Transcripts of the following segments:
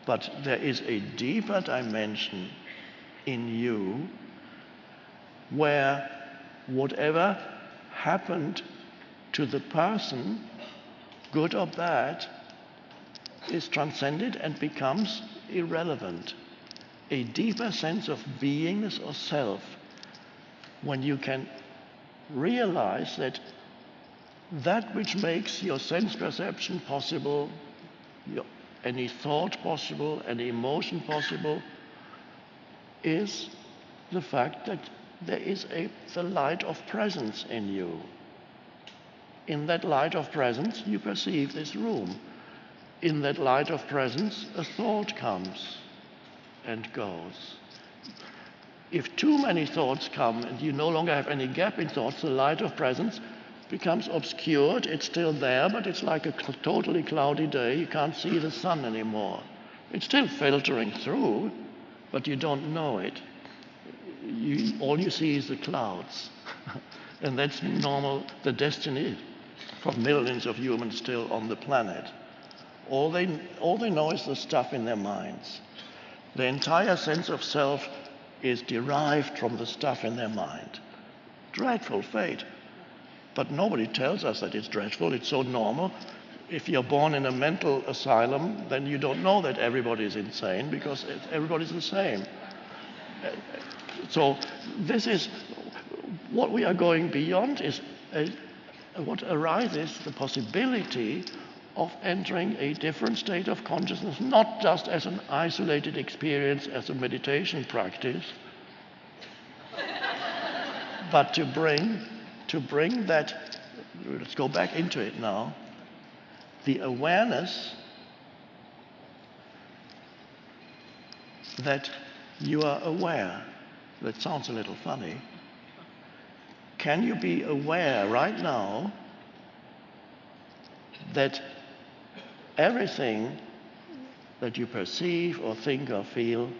But there is a deeper dimension in you where whatever happened to the person, good or bad, is transcended and becomes irrelevant. A deeper sense of beingness or self, when you can realize that that which makes your sense perception possible, any thought possible, any emotion possible, is the fact that there is the light of presence in you. In that light of presence, you perceive this room. In that light of presence, a thought comes and goes. If too many thoughts come and you no longer have any gap in thoughts, the light of presence becomes obscured. It's still there, but it's like a totally cloudy day. You can't see the sun anymore. It's still filtering through, but you don't know it. All you see is the clouds. And that's normal, the destiny for millions of humans still on the planet. All they know is the stuff in their minds. The entire sense of self is derived from the stuff in their mind. Dreadful fate. But nobody tells us that it's dreadful. It's so normal. If you're born in a mental asylum, then you don't know that everybody is insane because everybody's the same. So this is what we are going beyond, is what arises, the possibility of entering a different state of consciousness, not just as an isolated experience, as a meditation practice, but to bring that, let's go back into it now, the awareness that you are aware. That sounds a little funny. Can you be aware right now that everything that you perceive or think or feel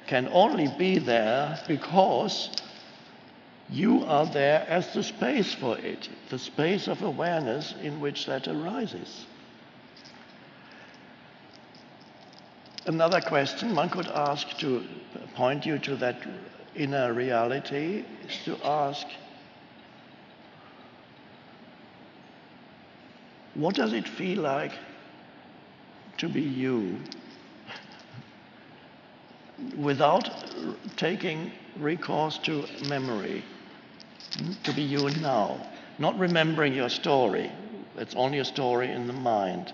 can only be there because you are there as the space for it, the space of awareness in which that arises? Another question one could ask to point you to that inner reality is to ask, what does it feel like to be you without taking recourse to memory? To be you now, not remembering your story. It's only a story in the mind.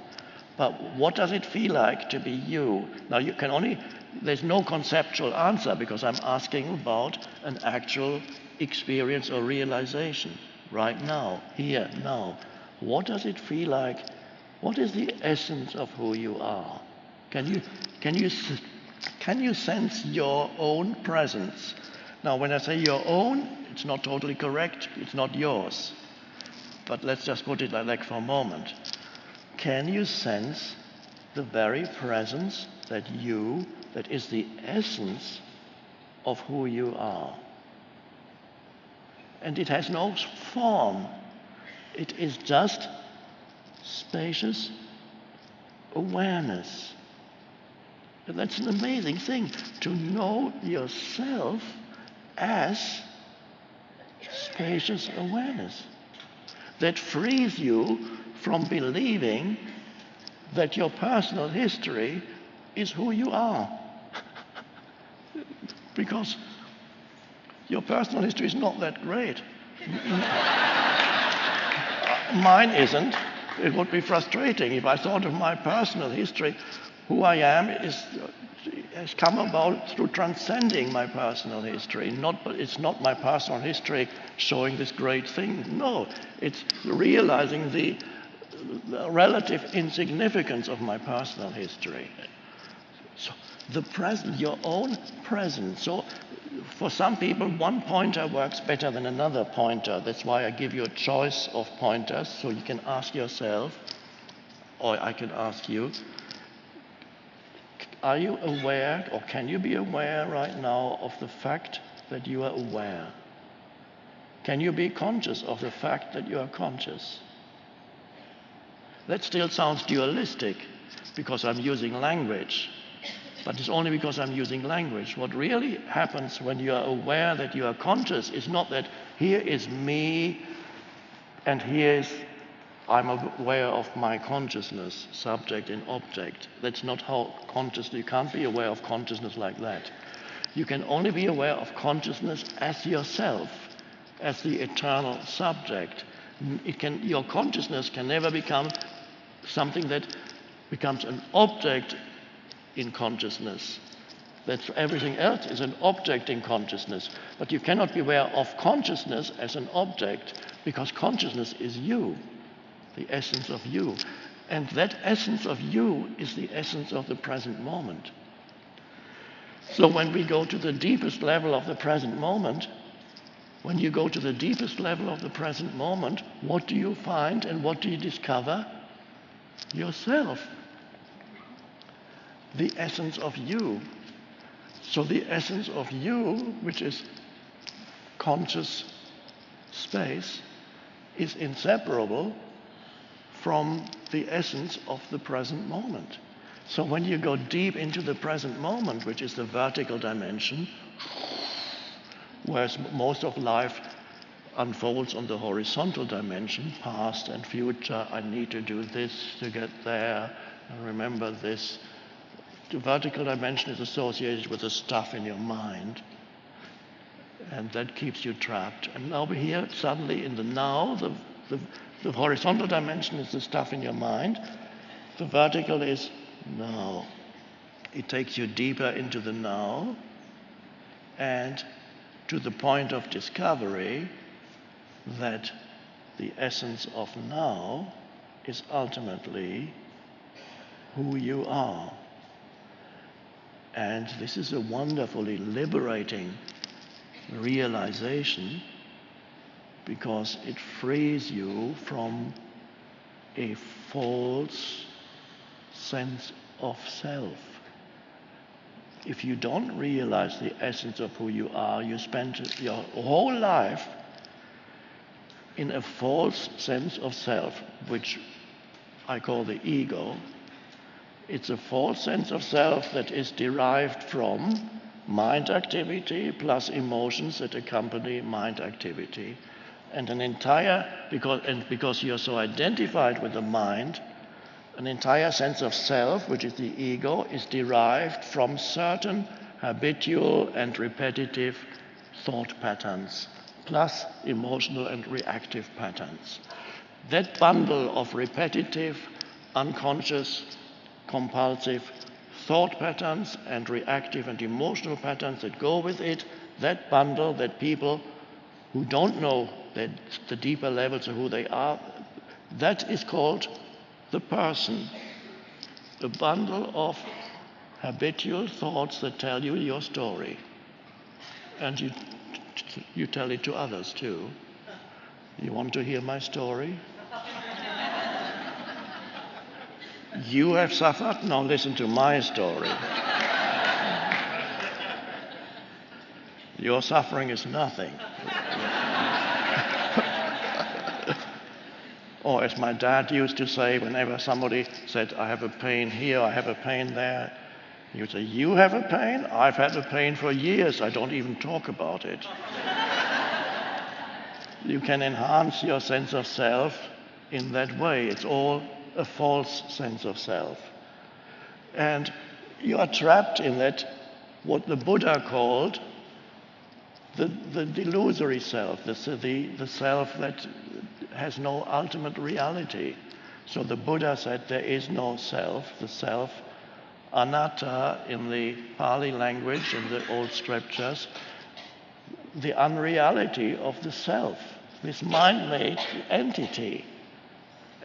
But what does it feel like to be you? Now you can only, there's no conceptual answer because I'm asking about an actual experience or realization right now, here, now. What does it feel like? What is the essence of who you are? Can you sense your own presence? Now when I say your own, it's not totally correct, it's not yours. But let's just put it like that for a moment. Can you sense the very presence that is the essence of who you are? And it has no form. It is just spacious awareness. And that's an amazing thing, to know yourself as spacious awareness. That frees you from believing that your personal history is who you are. Because your personal history is not that great. Mine isn't. It would be frustrating if I thought of my personal history. Who I am has come about through transcending my personal history. It's not my personal history showing this great thing. No, it's realizing the relative insignificance of my personal history. So the present, your own presence. So for some people, one pointer works better than another pointer. That's why I give you a choice of pointers, so you can ask yourself, or I can ask you, are you aware, or can you be aware right now of the fact that you are aware? Can you be conscious of the fact that you are conscious? That still sounds dualistic, because I'm using language. But it's only because I'm using language. What really happens when you are aware that you are conscious is not that here is me and here is I'm aware of my consciousness, subject and object. That's not how consciousness, you can't be aware of consciousness like that. You can only be aware of consciousness as yourself, as the eternal subject. Your consciousness can never become something that becomes an object in consciousness. That's everything else is an object in consciousness. But you cannot be aware of consciousness as an object, because consciousness is you, the essence of you. And that essence of you is the essence of the present moment. So when we go to the deepest level of the present moment, when you go to the deepest level of the present moment, what do you find and what do you discover? Yourself. The essence of you. So the essence of you, which is conscious space, is inseparable from the essence of the present moment. So when you go deep into the present moment, which is the vertical dimension, whereas most of life unfolds on the horizontal dimension, past and future, I need to do this to get there, and remember this. The vertical dimension is associated with the stuff in your mind, and that keeps you trapped. And now we're here suddenly in the now. The horizontal dimension is the stuff in your mind. The vertical is now. It takes you deeper into the now and to the point of discovery that the essence of now is ultimately who you are. And this is a wonderfully liberating realization, because it frees you from a false sense of self. If you don't realize the essence of who you are, you spend your whole life in a false sense of self, which I call the ego. It's a false sense of self that is derived from mind activity plus emotions that accompany mind activity. And because you're so identified with the mind, an entire sense of self, which is the ego, is derived from certain habitual and repetitive thought patterns, plus emotional and reactive patterns. That bundle of repetitive, unconscious, compulsive thought patterns and reactive and emotional patterns that go with it, that bundle that people who don't know that the deeper levels of who they are, that is called the person. A bundle of habitual thoughts that tell you your story. And you tell it to others too. You want to hear my story? You have suffered? Now listen to my story. Your suffering is nothing. Or as my dad used to say, whenever somebody said, I have a pain here, I have a pain there, he would say, you have a pain? I've had a pain for years, I don't even talk about it. You can enhance your sense of self in that way. It's all a false sense of self. And you are trapped in that, what the Buddha called the delusory self, the self that has no ultimate reality. So the Buddha said there is no self, the self, anatta in the Pali language, in the old scriptures, the unreality of the self, this mind-made entity.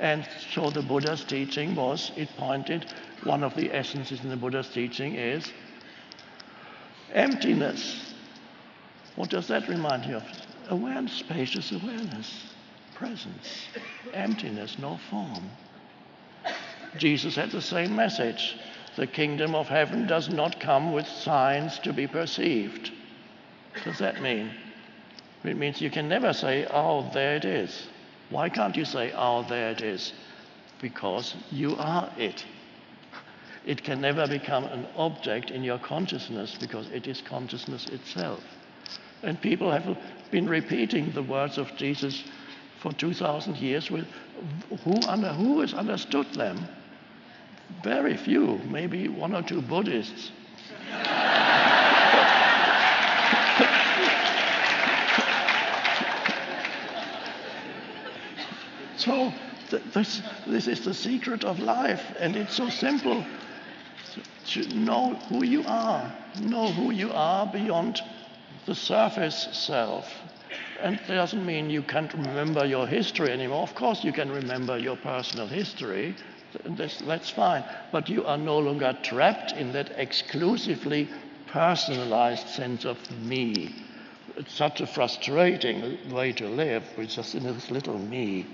And so the Buddha's teaching was, it pointed, one of the essences in the Buddha's teaching is emptiness. What does that remind you of? Awareness, spacious awareness, presence, emptiness, no form. Jesus had the same message. The kingdom of heaven does not come with signs to be perceived. What does that mean? It means you can never say, oh, there it is. Why can't you say, oh, there it is? Because you are it. It can never become an object in your consciousness because it is consciousness itself. And people have been repeating the words of Jesus for 2,000 years. With who has understood them? Very few, maybe one or two Buddhists. So this is the secret of life, and it's so simple. To know who you are. Know who you are beyond the surface self. And it doesn't mean you can't remember your history anymore. Of course you can remember your personal history. That's fine. But you are no longer trapped in that exclusively personalized sense of me. It's such a frustrating way to live, with just in this little me.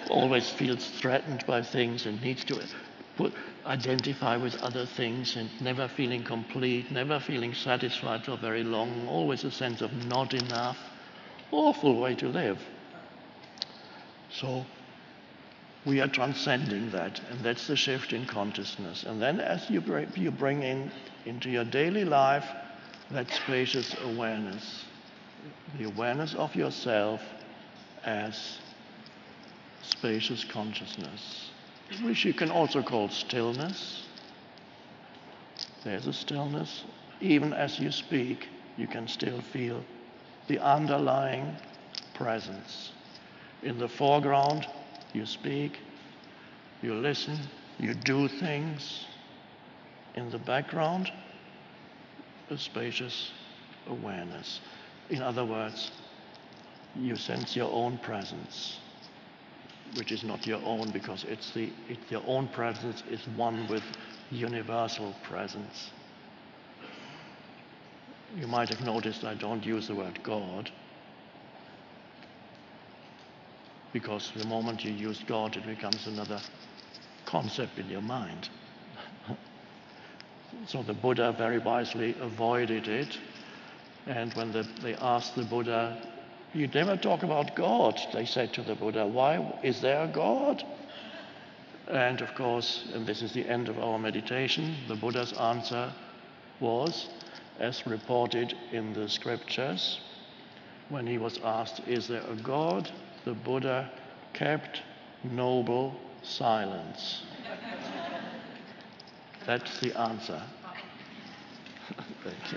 Always feels threatened by things and needs to identify with other things, and never feeling complete, never feeling satisfied for very long, always a sense of not enough. Awful way to live. So we are transcending that, and that's the shift in consciousness. And then as you bring into your daily life that spacious awareness, the awareness of yourself as spacious consciousness, which you can also call stillness. There's a stillness. Even as you speak, you can still feel the underlying presence. In the foreground, you speak, you listen, you do things. In the background, a spacious awareness. In other words, you sense your own presence, which is not your own, because your own presence is one with universal presence. You might have noticed I don't use the word God, because the moment you use God, it becomes another concept in your mind. So the Buddha very wisely avoided it. And when they asked the Buddha, "You never talk about God," they said to the Buddha, "Why is there a God?" And of course, and this is the end of our meditation, the Buddha's answer was, as reported in the scriptures, when he was asked, "Is there a God?" the Buddha kept noble silence. That's the answer. Thank you.